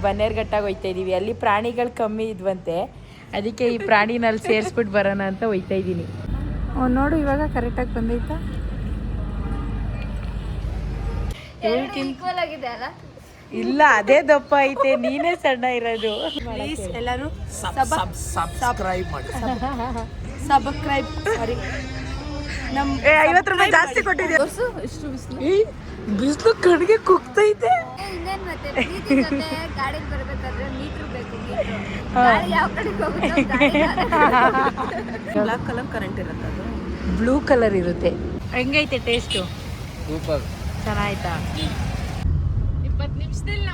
ಬನ್ನೇರ್ಘಟ್ಟಾಗ ಹೋಯ್ತಾ ಇದೀವಿ. ಅಲ್ಲಿ ಪ್ರಾಣಿಗಳು ಕಮ್ಮಿ ಇದ್ವಂತೆ, ಅದಕ್ಕೆ ಈ ಪ್ರಾಣಿನಲ್ಲಿ ಸೇರಿಸ್ಬಿಟ್ಟು ಬರೋಣ ಅಂತ ಹೋಯ್ತಾ ಇದ್ದೀನಿ. ನೋಡು ಇವಾಗ ಕರೆಕ್ಟಾಗಿ ಬಂದೈತಾ? ಇಲ್ಲ, ಅದೇ ದಪ್ಪ ಐತೆ, ನೀನೇ ಸಣ್ಣ ಇರೋದು. ಎಲ್ಲರೂ ಸಬ್ಸ್ಕ್ರೈಬ್ ಮಾಡಿ. ಸಬ್ಸ್ಕ್ರೈಬ್ ಸಾರಿ, ನಮ್ಮ 50 ರೂಪಾಯಿ ಜಾಸ್ತಿ ಕೊಟ್ಟಿದ್ದೆ. ಬಿಸಿಲು ಕಣ್ಗೆ ಕುಗ್ತೈತೆ. ಬ್ಲಾಕ್ ಕಲರ್ ಕರೆಂಟ್ ಇರುತ್ತೆ, ಅದು ಬ್ಲೂ ಕಲರ್ ಇರುತ್ತೆ. ಹೆಂಗೈತೆ ಟೇಸ್ಟು? ಸೂಪರ್, ಚೆನ್ನಾಯ್ತಾ? 20 ನಿಮಿಷದಲ್ಲಿ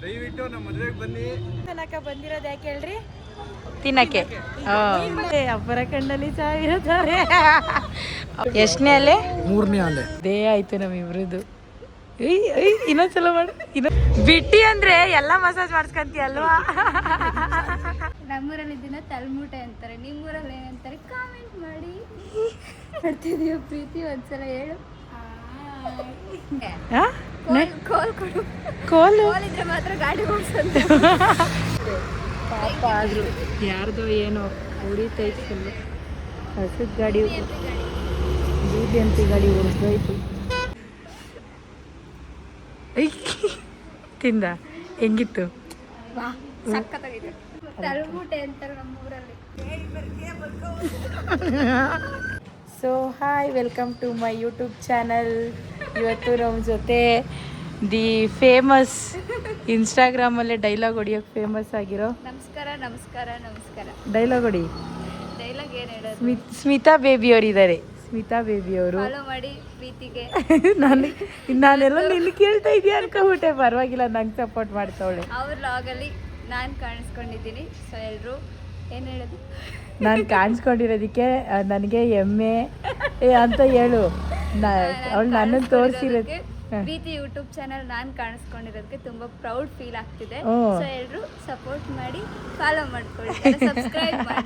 ದಯವಿಟ್ಟು ನಮ್ಮ ಮದುವೆಗೆ ಬನ್ನಿ. ತನಕ ಬಂದಿರೋದು ಯಾಕೆ ಹೇಳ್ರಿ? ತಿನ್ನಕ್ಕೆ. ಅಬ್ಬರ ಕಣ್ಣಲ್ಲಿ ಸಾವಿರತಾರೆ. ಎಷ್ಟನೇ ಅಲೆ? 3ನೇ ಅಲೆ. ದೇ ಆಯ್ತು ನಮ್ಮಿಬ್ರದ್ದು. ಇನ್ನೊಂದ್ಸಲ ಮಾಡು. ಬಿಟ್ಟಿ ಅಂದ್ರೆ ಎಲ್ಲ ಮಸಾಜ್ ಮಾಡಿಸ್ಕೊಂತೀಯ ಅಲ್ವಾ? ನಮ್ಮೂರಲ್ಲಿ ದಿನ ತಲೆಮೂಟೆ ಅಂತಾರೆ, ನಿಮ್ಮೂರಲ್ಲಿ ಏನಂತಾರೆ ಕಾಮೆಂಟ್ ಮಾಡಿ. ಮಾಡ್ತಿದೀಯ ಪ್ರೀತಿ? ಒಂದ್ಸಲ ಹೇಳು. ಕೋಲ್ ಕೊಡು. ಕೋಲು ಇದ್ರೆ ಮಾತ್ರ ಗಾಡಿ ಓಡಿಸೋದು. ಪಾಪ ಆದ್ರು ಯಾರ್ದೋ ಏನೋ ಹೊಡಿತೈತೆ ಫುಲ್ಲು. ಹಸದ ಗಾಡಿ, BBMP ಗಾಡಿ ಓಡಿಸೋಯ್ತು. ತಿಂದ ಹೆಂಗಿತ್ತು? ಸಕ್ಕತ್ತಾಗಿದೆ. ತಲೆಮೂಟೆ ಅಂತಾರೆ ನಮ್ಮೂರಲ್ಲಿ. So hi, welcome to my YouTube channel. ಇವತ್ತು ನಮ್ಮ ಜೊತೆ ದಿ ಫೇಮಸ್, ಇನ್ಸ್ಟಾಗ್ರಾಮಲ್ಲೇ ಡೈಲಾಗ್ ಹೊಡಿಯೋಕೆ ಫೇಮಸ್ ಆಗಿರೋ ನಮಸ್ಕಾರ ನಮಸ್ಕಾರ ನಮಸ್ಕಾರ ಡೈಲಾಗ್ ಹೊಡಿ. ಡೈಲಾಗ್ ಏನು ಹೇಳೋದು? ಸ್ಮಿತಾ ಬೇಬಿಯವರು ಇದ್ದಾರೆ. ಸ್ಮಿತಾ ಬೇಬಿಯವರು ಫಾಲೋ ಮಾಡಿ ಪ್ರೀತಿಗೆ. ನಾನೆಲ್ಲ ನಿನ್ನ ಕೇಳ್ತಾ ಇದೀಯ ಅನ್ಕೋಬಿಟ್ಟೆ. ಪರವಾಗಿಲ್ಲ, ನಂಗೆ ಸಪೋರ್ಟ್ ಮಾಡ್ತಾವಳೆ. ಅವ್ರ ಲಾಗಲ್ಲಿ ನಾನು ಕಾಣಿಸ್ಕೊಂಡಿದ್ದೀನಿ. ಸೊ ಎಲ್ಲರೂ ಏನು ಹೇಳೋದು? ನಾನು ಕಾಣಿಸ್ಕೊಂಡಿರೋದಕ್ಕೆ ನನಗೆ ಹೆಮ್ಮೆ ಅಂತ ಹೇಳು. ಅವಳು ನನ್ನನ್ನು ತೋರಿಸಿರೋದು. ಪ್ರೀತಿ ಯೂಟ್ಯೂಬ್ ಚಾನಲ್ ನಾನು ಕಾಣಿಸ್ಕೊಂಡಿರೋದಕ್ಕೆ ತುಂಬಾ ಪ್ರೌಡ್ ಫೀಲ್ ಆಗ್ತಿದೆ. ಸೊ ಎಲ್ಲರೂ ಸಪೋರ್ಟ್ ಮಾಡಿ, ಫಾಲೋ ಮಾಡ್ಕೊಳ್ಳಿ, ಸಬ್ಸ್ಕ್ರೈಬ್ ಮಾಡಿ.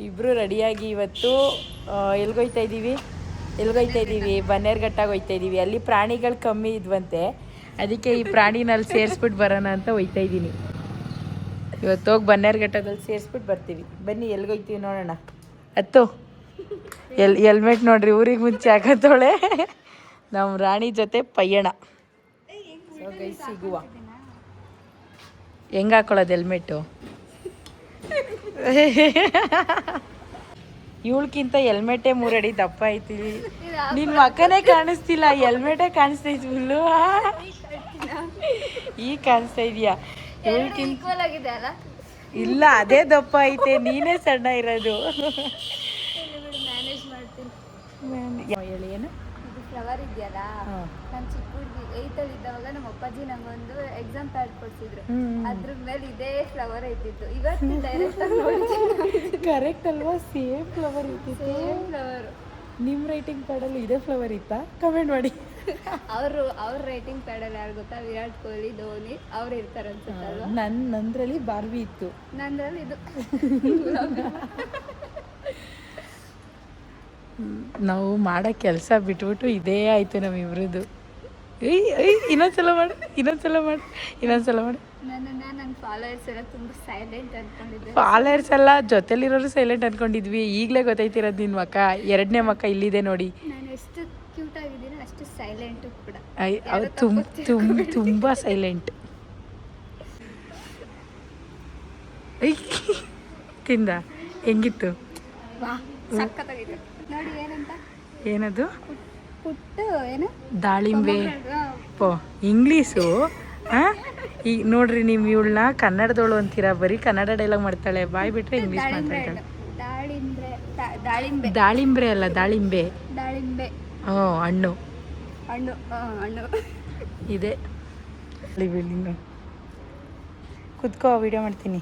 ಇಬ್ರು ರೆಡಿಯಾಗಿ ಇವತ್ತು ಎಲ್ಗೋಯ್ತಾ ಇದ್ದೀವಿ? ಬನ್ನೇರ್ಘಟ್ಟಾಗ ಹೋಯ್ತಾ ಇದ್ದೀವಿ. ಅಲ್ಲಿ ಪ್ರಾಣಿಗಳು ಕಮ್ಮಿ ಇದ್ವಂತೆ, ಅದಕ್ಕೆ ಈ ಪ್ರಾಣಿನಲ್ಲಿ ಸೇರಿಸ್ಬಿಟ್ಟು ಬರೋಣ ಅಂತ ಹೋಯ್ತಾ ಇದ್ದೀನಿ. ಇವತ್ತು ಹೋಗಿ ಬನ್ನೇರ್ಘಟ್ಟದಲ್ಲಿ ಸೇರಿಸ್ಬಿಟ್ಟು ಬರ್ತೀವಿ. ಬನ್ನಿ, ಎಲ್ಗೋಯ್ತೀವಿ ನೋಡೋಣ. ಹತ್ತು ಹೆಲ್ಮೆಟ್ ನೋಡ್ರಿ, ಊರಿಗೆ ಮುಂಚೆ ಹಾಕತ್ತೋಳೆ. ನಮ್ಮ ರಾಣಿ ಜೊತೆ ಪಯಣ. ಸೊ ಗೈಸ್, ಸಿಗುವ. ಹೆಂಗೆ ಹಾಕೊಳ್ಳೋದು ಹೆಲ್ಮೆಟ್ಟು? ಇವಳಕ್ಕಿಂತ ಹೆಲ್ಮೆಟೇ 3 ಅಡಿ ದಪ್ಪ ಐತಿ. ನಿನ್ನ ಮಕ್ಕನೇ ಕಾಣಿಸ್ತಿಲ್ಲ, ಹೆಲ್ಮೆಟೇ ಕಾಣಿಸ್ತೈತಿ ಫುಲ್ಲು. ಈಗ ಕಾಣಿಸ್ತಾ ಇದೆಯಾ? ಈಕ್ವಲ್ ಆಗಿದೆ ಅಲ್ಲ? ಇಲ್ಲ, ಅದೇ ದಪ್ಪ ಐತೆ, ನೀನೇ ಸಣ್ಣ ಇರೋದು. ಮ್ಯಾನೇಜ್ ಮಾಡ್ತೀನಿ. ಹೇಳಿ ಏನು? ಇದು ಫ್ಲವರ್ ಇದೆಯಲ್ಲ, ನಾನು ಚಿಕ್ಕ ಹುಡುಗಿ 8th ಇದ್ದವಾಗ ನಮ್ಮ ಅಪ್ಪಾಜಿ ನಂಗೊಂದು ಎಕ್ಸಾಮ್ ಪ್ಯಾಡ್ ಕೊಡ್ಸಿದ್ರು. ಅದ್ರ ಮೇಲೆ ಇದೇ ಫ್ಲವರ್ ಇದ್ದಿದ್ದು. ಇವತ್ತು ಡೈರೆಕ್ಟ್ ಆಗಿ ನೋಡಿ. ಕರೆಕ್ಟ್ ಅಲ್ವಾ? ಸೇಮ್ ಫ್ಲವರ್ ಇತ್ತು. Same flower. ನಿಮ್ಮ ರೈಟಿಂಗ್ ಪ್ಯಾಡಲ್ಲಿ ಇದೇ ಫ್ಲವರ್ ಇತ್ತಾ? ಕಮೆಂಟ್ ಮಾಡಿ. ಅವ್ರ ರೈಟಿಂಗ್ ಪ್ಯಾಡಲ್ಲಿ ಯಾರು ಗೊತ್ತಾ? ವಿರಾಟ್ ಕೊಹ್ಲಿ, ಧೋನಿ ಅವ್ರು ಇರ್ತಾರೆ ಅನ್ಸುತ್ತಲ್ವಾ? ನಂದ್ರಲ್ಲಿ ಬಾರ್ಬಿ ಇತ್ತು. ನಂದ್ರಲ್ಲಿ ಇದು. ನಾವು ಮಾಡೋ ಕೆಲಸ ಬಿಟ್ಬಿಟ್ಟು ಇದೇ ಆಯಿತು ನಮ್ಮಿಬ್ರದ್ದು. ಇನ್ನೊಂದ್ಸಲ ಮಾಡು. ನನ್ನ ಫಾಲೋವರ್ಸ್ ಎಲ್ಲ ತುಂಬ ಸೈಲೆಂಟ್ ಅನ್ಕೊಂಡಿದ್ದೆ. ಫಾಲೋವರ್ಸ್ ಎಲ್ಲ ಜೊತೆಲಿರೋರು ಸೈಲೆಂಟ್ ಅನ್ಕೊಂಡಿದ್ವಿ. ಈಗಲೇ ಗೊತ್ತೈತಿರೋದು ನಿನ್ನ ಮಕ್ಕ, 2ನೇ ಮಕ್ಕ ಇಲ್ಲಿದೆ ನೋಡಿ. ನಾನು ಎಷ್ಟು ಕ್ಯೂಟ್ ಆಗಿದ್ದೀನಿ ಅಷ್ಟು ಸೈಲೆಂಟು ಕೂಡ. ತುಂಬ ಸೈಲೆಂಟ್. ತಿಂದ ಹೆಂಗಿತ್ತು? ಸಕ್ಕತ್ತಾಗಿದೆ. ನೋಡಿ ಏನಂತ? ಏನದು? ಪುಟ್ಟು ಏನು? ದಾಳಿಂಬೆ. ಇಂಗ್ಲೀಷು. ಈಗ ನೋಡ್ರಿ, ನೀವು ಇವಳನ್ನ ಕನ್ನಡದವಳು ಅಂತೀರಾ, ಬರೀ ಕನ್ನಡ ಡೈಲಾಗ್ ಮಾಡ್ತಾಳೆ, ಬಾಯ್ ಬಿಟ್ರೆ ಇಂಗ್ಲೀಷ್ ಮಾತಾಡ್ತಾಳೆ. ದಾಳಿಂಬ್ರೆ ಅಲ್ಲ, ದಾಳಿಂಬೆ. ಹಣ್ಣು ಇದೆ. ಕುತ್ಕೋ, ವಿಡಿಯೋ ಮಾಡ್ತೀನಿ.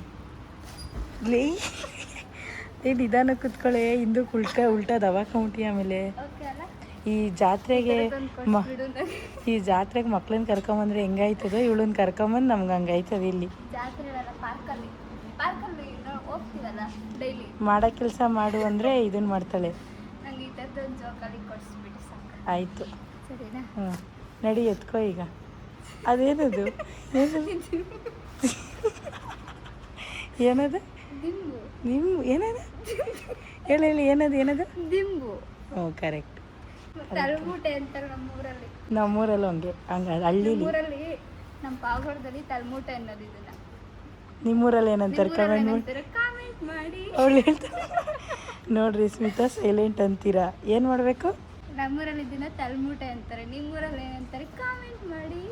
ನಿಧಾನ ಕುತ್ಕೊಳ್ಳೆ, ಹಿಂದಕ್ಕೆ ಉಲ್ಟಾ ದವಾಖಾನೆ. ಆಮೇಲೆ ಈ ಜಾತ್ರೆಗೆ ಮಕ್ಳನ್ನ ಕರ್ಕೊಂಬಂದ್ರೆ ಹೆಂಗಾಯ್ತದೋ, ಇವಳನ್ನ ಕರ್ಕೊಂಬಂದು ನಮ್ಗೆ ಹಂಗಾಯ್ತದೆ. ಇಲ್ಲಿ ಮಾಡೋ ಕೆಲಸ ಮಾಡು ಅಂದರೆ ಇದನ್ನು ಮಾಡ್ತಾಳೆ. ಆಯಿತು. ನಡಿ ಎತ್ಕೋ ಈಗ. ಅದೇನದು ಏನದು ದಿಂಬು. ನಿಮ್ಮ ಏನದು ಹೇಳಿ ಏನದು ದಿಂಬು. ಹ್ಞೂ ಕರೆಕ್ಟ್. ತಲೆಮೂಟೆ ಅಂತಾರೆ ನಮ್ಮೂರಲ್ಲಿ. ನಮ್ಮೂರಲ್ಲೂ ಹಂಗೆ ಹಳ್ಳಿಲಿ. ನಮ್ಮೂರಲ್ಲಿ ನಮ್ಮ ಪಾವಗಡದಲ್ಲಿ ತಲೆಮೂಟೆ ಅನ್ನೋದು ಇದನ್ನ. ನಿಮ್ಮೂರಲ್ಲಿ ಏನಂತಾರೆ ಕಮೆಂಟ್ ಮಾಡಿ. ಅವಳು ಹೇಳ್ತಾರೆ ನೋಡ್ರಿ ಸ್ಮಿತಾ ಸೈಲೆಂಟ್ ಅಂತೀರಾ, ಏನು ಮಾಡಬೇಕು? ನಮ್ಮೂರಲ್ಲಿ ಇದನ್ನ ತಲೆಮೂಟೆ ಅಂತಾರೆ, ನಿಮ್ಮೂರಲ್ಲಿ ಏನಂತಾರೆ ಕಾಮೆಂಟ್ ಮಾಡಿ.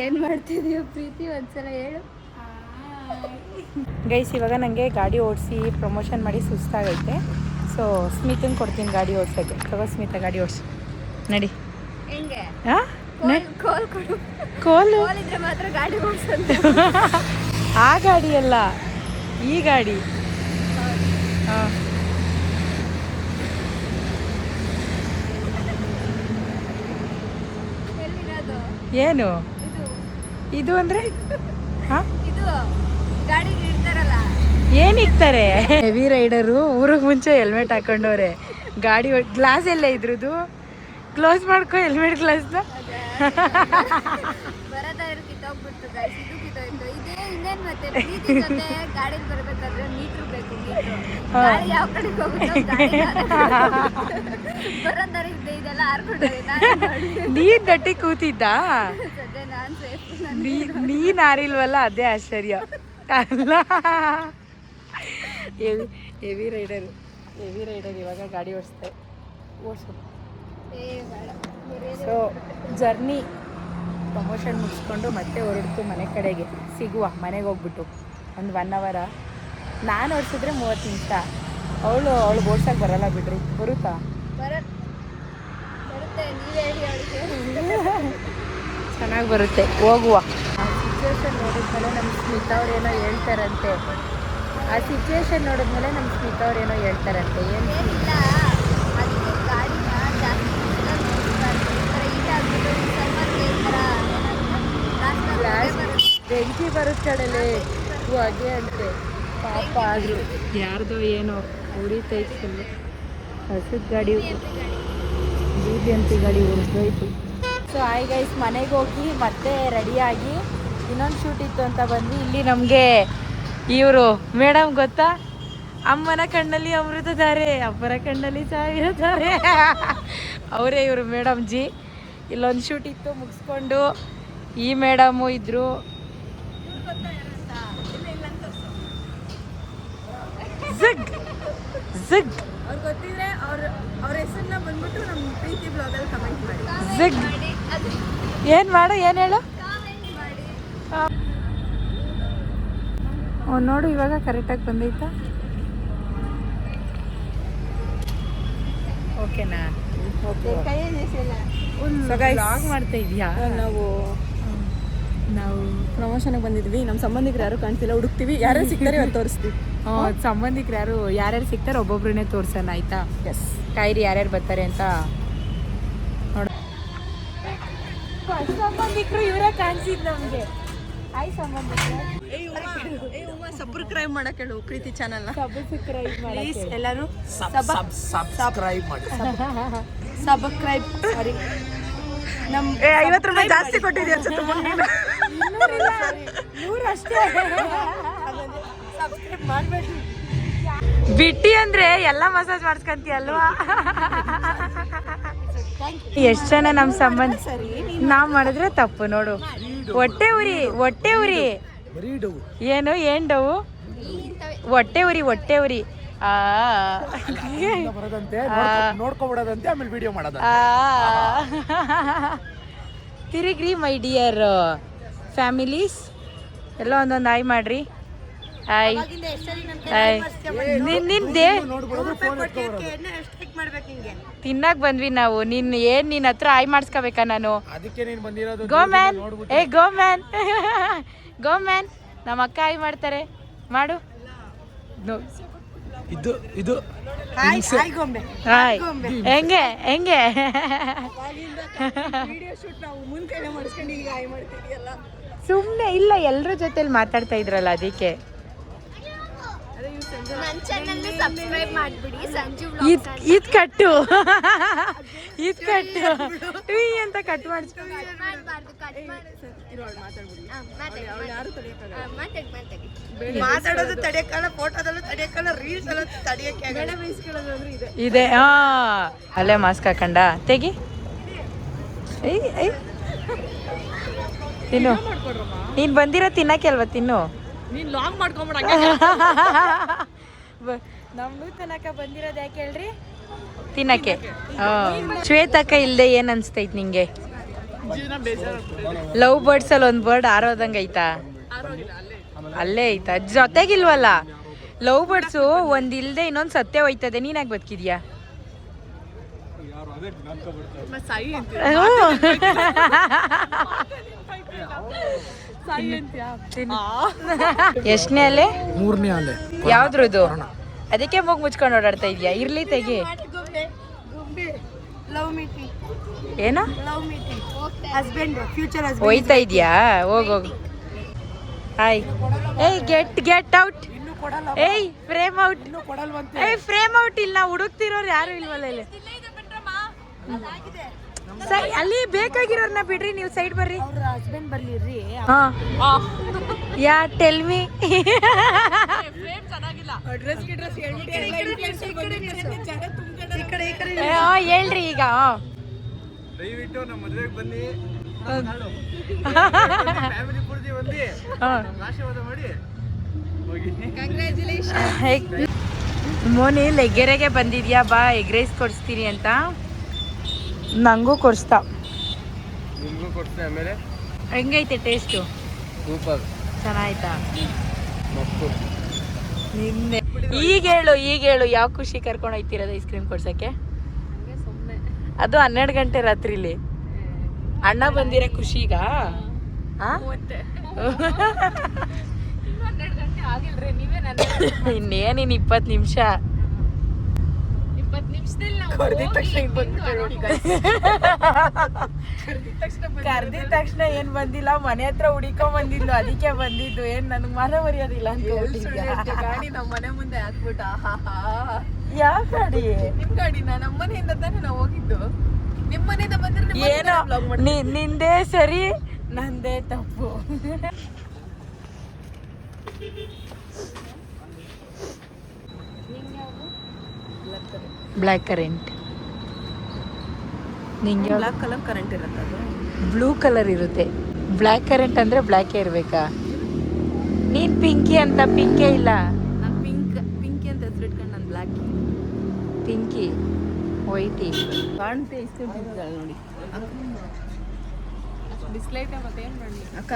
ಏನು ಮಾಡ್ತಿದೀಯ ಪ್ರೀತಿ, ಒಂದ್ಸಲ ಹೇಳು. ಗೈಸ್ ಇವಾಗ ನನಗೆ ಗಾಡಿ ಓಡಿಸಿ ಪ್ರಮೋಷನ್ ಮಾಡಿ ಸುಸ್ತಾಗೈತೆ. ಸೊ ಸ್ಮಿತಂಗೆ ಕೊಡ್ತೀನಿ ಗಾಡಿ ಓಡಿಸೋಕ್ಕೆ. ತಗೋ ಸ್ಮಿತಾ ಗಾಡಿ ಓಡಿಸಿ ನಡಿ. ಹೆಂಗೆ? ಹಾಂ ಕೋಲ್ ಕೊಡು. ಕೋಲು ಕೋಲ್ ಇದ್ರೆ ಮಾತ್ರ ಗಾಡಿ ಓಡಿಸೋದು. ಆ ಗಾಡಿ ಅಲ್ಲ, ಈ ಗಾಡಿ. ಹಾಂ ಎಲ್ಲಿರೋದು ಏನು ಇದು? ಇದು ಅಂದರೆ ಹಾಂ ಇದು ಗಾಡಿಗೆ ಇಡ್ತಾರಲ್ಲ. ಏನು ಇಕ್ತಾರೆ? ಹೆವಿ ರೈಡರು ಊರಿಗೆ ಮುಂಚೆ ಹೆಲ್ಮೆಟ್ ಹಾಕೊಂಡವ್ರೆ. ಗಾಡಿ ಗ್ಲಾಸ್ ಎಲ್ಲ ಇದ್ರದ್ದು ಕ್ಲೋಸ್ ಮಾಡ್ಕೊ ಹೆಲ್ಮೆಟ್ ಗ್ಲಾಸ್ನ. ಬರೋದಾದ್ರೆ ಕಿತ್ತೋಗ್ಬಿಡ್ತು ಗೈಸ್, ಇದು ಕಿತ್ತೋಯ್ತು. ಇದೇ ಇನ್ನೇನು ಮತ್ತೆ ಪ್ರೀತಿ ಜೊತೆ ಗಾಡಿಗೆ ಬರ್ಬೇಕಾದ್ರೆ ಮೀಟ್ರ್ ಬೇಕು. ಗಾಡಿ ಯಾವ ಕಡೆಗೆ ಹೋಗುತ್ತೋ ಗಾಡಿ ಬರೋದಾರೆ ಇದೆಲ್ಲ ಹಾರ್ಕೊಂಡೋಗಿ ನೀನ್ ಗಟ್ಟಿ ಕೂತಿದ್ದ, ಸದ್ಯ ನಾನು ಸೇಫ್. ನೀನ್ ಹಾರಿಲ್ವಲ್ಲ ಅದೇ ಆಶ್ಚರ್ಯ ಅಲ್ಲ. ಹೆವಿ ರೈಡರ್ ಇವಾಗ ಗಾಡಿ ಓಡಿಸ್ತಾರೆ. ಸೊ ಜರ್ನಿ ಪ್ರಮೋಷನ್ ಮುಗಿಸ್ಕೊಂಡು ಮತ್ತೆ ಹೊರಡ್ತು ಮನೆ ಕಡೆಗೆ. ಸಿಗುವ ಮನೆಗೆ ಹೋಗ್ಬಿಟ್ಟು ಒಂದು 1 ಅವರ. ನಾನು ಓಡಿಸಿದ್ರೆ 30 ನಿಮಿಷ. ಅವಳು ಓಡ್ಸಕ್ಕೆ ಬರಲ್ಲ ಬಿಡ್ರಿ. ಬರುತ್ತಾ? ಬರುತ್ತೆ, ನೀವೇ ಹೇಳಿ ಅವಳಿಗೆ. ಚೆನ್ನಾಗಿ ಬರುತ್ತೆ, ಹೋಗುವ. ಆ ಸಿಚುವೇಶನ್ ನೋಡಿದ್ಮೇಲೆ ನಮ್ಮ ಸ್ಮಿತಾ ಅವ್ರೇನೋ ಹೇಳ್ತಾರಂತೆ. ಏನು ಏನಿಲ್ಲ, ಅದಕ್ಕೆ ಗಾಡಿನ ಜಾಸ್ತಿ ಈ ಥರ ಆಗ್ಬಿಟ್ಟು ಸಮ್ಮರ್ಗೆ ಈ ಥರ ಬೆಂಕಿ ಬರುತ್ತಾಳಲೆ ಹಾಗೆ ಅಂತೆ. ಪಾಪ ಆದ್ರು ಯಾರ್ದೋ ಏನೋ ಉರಿತೈತೆ ಫುಲ್ಲು. ಹಸಿದ ಗಾಡಿ BBMP ಗಾಡಿ ಉರಿದೋಯ್ತು. ಸೊ ಆಯ್ ಗೈಸ್, ಮನೆಗೆ ಹೋಗಿ ಮತ್ತೆ ರೆಡಿಯಾಗಿ ಇನ್ನೊಂದು ಶೂಟ್ ಇತ್ತು ಅಂತ ಬಂದ್ವಿ. ಇಲ್ಲಿ ನಮಗೆ ಇವರು ಮೇಡಮ್ ಗೊತ್ತಾ, ಅಮ್ಮನ ಕಣ್ಣಲ್ಲಿ ಅಮೃತಧಾರೆ, ಅಪ್ಪರ ಕಣ್ಣಲ್ಲಿ ಸಾವಿರಧಾರೆ. ಅವರೇ ಇವರು ಮೇಡಮ್ ಜಿ. ಇಲ್ಲೊಂದು ಶೂಟ್ ಇತ್ತು ಮುಗಿಸ್ಕೊಂಡು ಈ ಮೇಡಮು ಇದ್ರು. ಝಗ್ ಝಗ್ ಅವ್ರು ಗೊತ್ತಿದ್ರೆ ಅವ್ರ ಹೆಸರನ್ನ ಬಂದ್ಬಿಟ್ಟು ನಮ್ಮ ಪ್ರೀತಿ ಬ್ಲಾಗಲ್ಲಿ ಕಮೆಂಟ್ ಮಾಡಿ. ಝಗ್ ಏನು ಮಾಡು, ಏನು ಹೇಳು. ನೋಡು ಇವಾಗ ಕರೆಕ್ಟಾಗಿ ಬಂದೈತಾ? ಓಕೆನಾ? ಓಕೆ. ಬ್ಲಾಗ್ ಮಾಡ್ತಾ ಇದೀಯಾ? ನಾವು ಪ್ರಮೋಷನ್ಗೆ ಬಂದಿದ್ವಿ. ನಮ್ಮ ಸಂಬಂಧಿಕರು ಯಾರು ಕಾಣ್ತಿಲ್ಲ, ಹುಡುಕ್ತಿವಿ. ಯಾರು ಸಿಗ್ತಾರೆ ಅಂತ ತೋರಿಸ್ತೀವಿ. ಸಂಬಂಧಿಕರು ಯಾರ್ಯಾರು ಸಿಗ್ತಾರೆ ಒಬ್ಬೊಬ್ರನ್ನೇ ತೋರ್ಸೋಣ ಆಯ್ತಾ? ಎಸ್, ಕಾಯಿರಿ ಯಾರ್ಯಾರು ಬರ್ತಾರೆ ಅಂತ ನೋಡ. ಸಂಬಂಧಿಕರು ಇವರೇ ಕಾಣಿಸಿದ್ ನಮಗೆ. ಆಯ್ ಸಂಬಂಧಿಕರು ಸಬ್ಸ್ಕ್ರೈಬ್ ಮಾಡಕ್ಕೆ ಹೇಳು ಪ್ರೀತಿ ಚಾನಲ್ನ. ಸಬ್ಸ್ಕ್ರೈಬ್ ಮಾಡಿ ಎಲ್ಲರೂ ಸಬ್ಸ್ಕ್ರೈಬ್ ಮಾಡಿ. ಸಬ್ಸ್ಕ್ರೈಬ್. ಸಾರಿ, ನಮ್ಮ 50 ರೂಪಾಯಿ ಜಾಸ್ತಿ ಕೊಟ್ಟಿದ್ದೀವಿ ಅನ್ಸುತ್ತೆ. 100 ಅಷ್ಟೇ. ಸಬ್ಸ್ಕ್ರೈಬ್ ಮಾಡಬೇಡಿ. ಬಿಟ್ಟಿ ಅಂದ್ರೆ ಎಲ್ಲ ಮಸಾಜ್ ಮಾಡಿಸ್ಕೊಂತೀಯ ಅಲ್ವಾ? ಎಷ್ಟು ಜನ ನಮ್ಮ ಸಂಬಂಧ ನಾವ್ ಮಾಡಿದ್ರೆ ತಪ್ಪು ನೋಡು. ಹೊಟ್ಟೆ ಉರಿ ಏನು ಡವು ಹೊಟ್ಟೆ ಉರಿ ನೋಡ್ಕೊಬಿಡೋದಂತೆ, ಆಮೇಲೆ ವಿಡಿಯೋ ಮಾಡೋದು. ತಿರುಗ್ರಿ ಮೈ ಡಿಯರ್ ಫ್ಯಾಮಿಲೀಸ್, ಎಲ್ಲ ಒಂದೊಂದು ಆಯ್ ಮಾಡ್ರಿ. ಆಯ್ ನಿಂದೆ ತಿನ್ನಕ್ ಬಂದ್ವಿ ನಾವು. ನಿನ್ನ ಹತ್ರ ಆಯ್ ಮಾಡಿಸ್ಕೋಬೇಕಾ ನಾನು? ಅದಕ್ಕೆ ನೀನು ಬಂದಿರೋದು. ಗೋ ಮ್ಯಾನ್ ನಮ್ಮ ಅಕ್ಕ ಆಯ್ ಮಾಡ್ತಾರೆ, ಮಾಡು. ಇದು ಹಾಯ್ ಹೆಂಗೆ ಸುಮ್ಮನೆ ಇಲ್ಲ, ಎಲ್ಲರ ಜೊತೆಲಿ ಮಾತಾಡ್ತಾ ಇದ್ರಲ್ಲ ಅದಕ್ಕೆ. ನನ್ನ ಚಾನಲ್ ಸಬ್ಸ್ಕ್ರೈಬ್ ಮಾಡ್ಬಿಡಿ ಸಂಜು ಇದ್ ಕಟ್ಟು ಇದ್ ಕಟ್ಟು ಟೀ ಅಂತ ಕಟ್ ಮಾಡಿಸ್ಕೊಂಡು ಮಾಡಬಾರ್ದು ಕಟ್ ಮಾಡಿ ಯಾರು ತಡೆಯಕ್ಕಾಗಲ್ಲ. ಮಾತಾಡೋದು ತಡೆಯಕ್ಕಲ್ಲ, ಫೋಟೋದಲ್ಲೂ ತಡೆಯಕ್ಕಲ್ಲ, ರೀಲ್ಸ್ ಅಲ್ಲೂ ತಡೆಯಕ್ಕೆ ಬೆಳೆ ಬೇಯಿಸ್ಕೊಳ್ಳೋದು ಅಂದ್ರೆ ಇದೆ. ಇದೆ ಅಲ್ಲೇ ಮಾಸ್ಕ್ ಹಾಕಂಡ ತೆಗಿ ತಿನ್ನು ನೀನ್ ಬಂದಿರೋ ತಿನ್ನಕ್ಕೆ ಅಲ್ವಾ ತಿನ್ನು ನೀನ್ ಲಾಂಗ್ ಮಾಡ್ಕೊಂಬಿಡ ನಮ್ದು ತಿನ್ನಕ ಬಂದಿರೋದು ಯಾಕೆ ಹೇಳ್ರಿ ತಿನ್ನಕ್ಕೆ ಶ್ವೇತಕ್ಕ ಇಲ್ದೆ ಏನ್ ಅನ್ಸ್ತೈತ್ ನಿಂಗೆ ಲವ್ ಬರ್ಡ್ಸ್ ಅಲ್ಲಿ ಒಂದ್ ಬರ್ಡ್ ಆರೋದಂಗ ಐತಾ ಅಲ್ಲೇ ಐತಾ ಜೊತೆಗಿಲ್ವಲ್ಲ ಲವ್ ಬರ್ಡ್ಸು ಒಂದ್ ಇಲ್ದೆ ಇನ್ನೊಂದ್ ಸತ್ಯ ಹೋಯ್ತದೆ ನೀನಾಗ್ ಬದುಕಿದ್ಯಾ ಸಾಯಿ ಅಂತ ಎಷ್ಟನೇ ಅಲೆ 3ನೇ ಅಲೆ ಯಾವ್ದ್ರದ್ದು ಅದಕ್ಕೆ ಮೂಗ್ ಮುಚ್ಕೊಂಡು ಓಡಾಡ್ತಾ ಇದ್ಯಾ ಇರ್ಲಿ ತೆಗಿ ಲವ್ ಮೀಟಿಂಗ್, ಏನೋ love meeting, husband, future husband. ಹೋಯ್ತಾ ಇದ್ಯಾ ಹೋಗೋಗು ಹಾಯ್ ಏಯ್ ಗೆಟ್ ಔಟ್ ಏಯ್ ಫ್ರೇಮ್ ಔಟ್ ಏಯ್ ಫ್ರೇಮ್ ಔಟ್ ಇಲ್ಲ ಹುಡುಕ್ತಿರೋರು ಯಾರು ಇಲ್ವಲ್ಲ ಇಲ್ಲಿ ಸರಿ ಅಲ್ಲಿ ಬೇಕಾಗಿರೋರ್ನ ಬಿಡ್ರಿ ನೀವು ಸೈಡ್ ಬರ್ರಿ ಅವ್ರ ಹಸ್ಬೆಂಡ್ ಬರ್ಲಿರಿ. ಹಾ ಯಾ ಟೆಲ್ ಮಿ ಡ್ರೆಸ್ ಹೇಳ್ರಿ ಈಗ ದಯವಿಟ್ಟು ನಮ್ಮ ಮದುವೆಗೆ ಬನ್ನಿ, ಫ್ಯಾಮಿಲಿ ಪೂರ್ತಿ ಬಂದು ಆಶೀರ್ವಾದ ಮಾಡಿ ಹೋಗಿ. ಮೋನಿ ಲೆಗ್ಗೆರೆಗೆ ಬಂದಿದ್ಯಾ ಬಾ ಎಗ್ ರೈಸ್ ಕೊಡಿಸ್ತೀನಿ ಅಂತ ನಂಗೂ ಕೊಡಿಸ್ತಾ ನಿಮಗೂ ಕೊಡ್ತೀನಿ. ಆಮೇಲೆ ಹೆಂಗೈತೆ ಟೇಸ್ಟು ಸೂಪರ್ ಚೆನ್ನಾಯ್ತಾ ಮಸ್ತು. ನಿನ್ನೆ ಈಗ ಹೇಳು ಯಾವ ಖುಷಿ ಕರ್ಕೊಂಡು ಹೋಯ್ತಿರೋದು ಐಸ್ ಕ್ರೀಮ್ ಕೊಡ್ಸಕ್ಕೆ ಅದು 12 ಗಂಟೆ ರಾತ್ರಿಲಿ ಅಣ್ಣ ಬಂದಿರೋ ಖುಷಿಗ ಇನ್ನೇನು 20 ನಿಮಿಷ ಕರ್ದಿದ ತಕ್ಷಣ ಏನ್ ಬಂದಿಲ್ಲ ಮನೆ ಹತ್ರ ಹುಡಿಕೊಂಡ್ ಬಂದಿದ್ಲು ಅದಕ್ಕೆ ಬಂದಿದ್ದು ಏನ್ ನನ್ಗೆ ಮನ ಮರ್ಯಾದಿಲ್ಲ ಅಂತ ಗಾಡಿ ನಮ್ಮ ಮನೆ ಮುಂದೆ ಹಾಕ್ಬಿಟ್ಟ. ಯಾವ ಗಾಡಿ ನಿಮ್ ಗಾಡಿನ ನಮ್ಮ ಮನೆಯಿಂದ ತಾನೇ ನಾವು ಹೋಗಿದ್ದು. ನಿಮ್ ಮನೆಯಿಂದ ಬಂದ್ರೆ ಏನೋ ನಿಂದೇ ಸರಿ ನಂದೇ ತಪ್ಪು. ಬ್ಲ್ಯಾಕ್ ಕರೆಂಟ್ ನಿಂಗೆ ಬ್ಲಾಕ್ ಕಲರ್ ಕರೆಂಟ್ ಇರುತ್ತೆ ಅದು. ಬ್ಲೂ ಕಲರ್ ಇರುತ್ತೆ. ಬ್ಲ್ಯಾಕ್ ಕರೆಂಟ್ ಅಂದ್ರೆ ಬ್ಲ್ಯಾಕೇ ಇರ್ಬೇಕಾ? ನೀನ್ ಪಿಂಕಿ ಅಂತ ಪಿಂಕೇ ಇಲ್ಲ. ನಾನು ಪಿಂಕಿ ಅಂತ ಹೆಸರು ಇಟ್ಕೊಂಡು ನಾನು ಬ್ಲಾಕಿ ಪಿಂಕಿ ವೈಟಿ ಕಾಣ್ತೆ ಇಷ್ಟು ತಿಂತಾಳೆ ನೋಡಿ ಬಿಸ್ಲೈತೆ ಮತ್ತೆ ಏನು ಮಾಡಲಿ ಅಕ್ಕ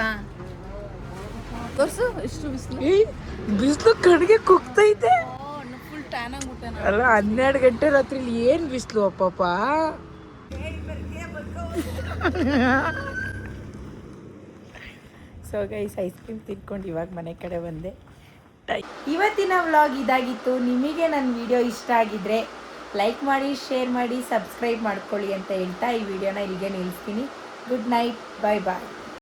ತೋರಿಸು ಎಷ್ಟು ಬಿಸಿಲು. ಬಿಸಿಲು ಕಣ್ಗೆ ಕುಗ್ತೈತೆ ಫುಲ್ ಟ್ಯಾನ್ ಆಗ್ಬಿಟ್ಟೆ ಅಲ್ಲ 12 ಗಂಟೆ ರಾತ್ರಿಲಿ ಏನ್ ಬಿಸಿಲು ಅಪ್ಪಪ್ಪ. ಸೊ ಗೈಸ್ ಐಸ್ ಕ್ರೀಮ್ ತಿನ್ಕೊಂಡು ಇವಾಗ ಮನೆ ಕಡೆ ಬಂದೆ. ಇವತ್ತಿನ ವ್ಲಾಗ್ ಇದಾಗಿತ್ತು. ನಿಮಗೆ ನನ್ನ ವಿಡಿಯೋ ಇಷ್ಟ ಆಗಿದ್ರೆ ಲೈಕ್ ಮಾಡಿ, ಶೇರ್ ಮಾಡಿ, ಸಬ್ಸ್ಕ್ರೈಬ್ ಮಾಡ್ಕೊಳ್ಳಿ ಅಂತ ಹೇಳ್ತಾ ಈ ವಿಡಿಯೋನ ಇಲ್ಲಿಗೆ ನಿಲ್ಲಿಸ್ತೀನಿ. ಗುಡ್ ನೈಟ್, ಬಾಯ್ ಬಾಯ್.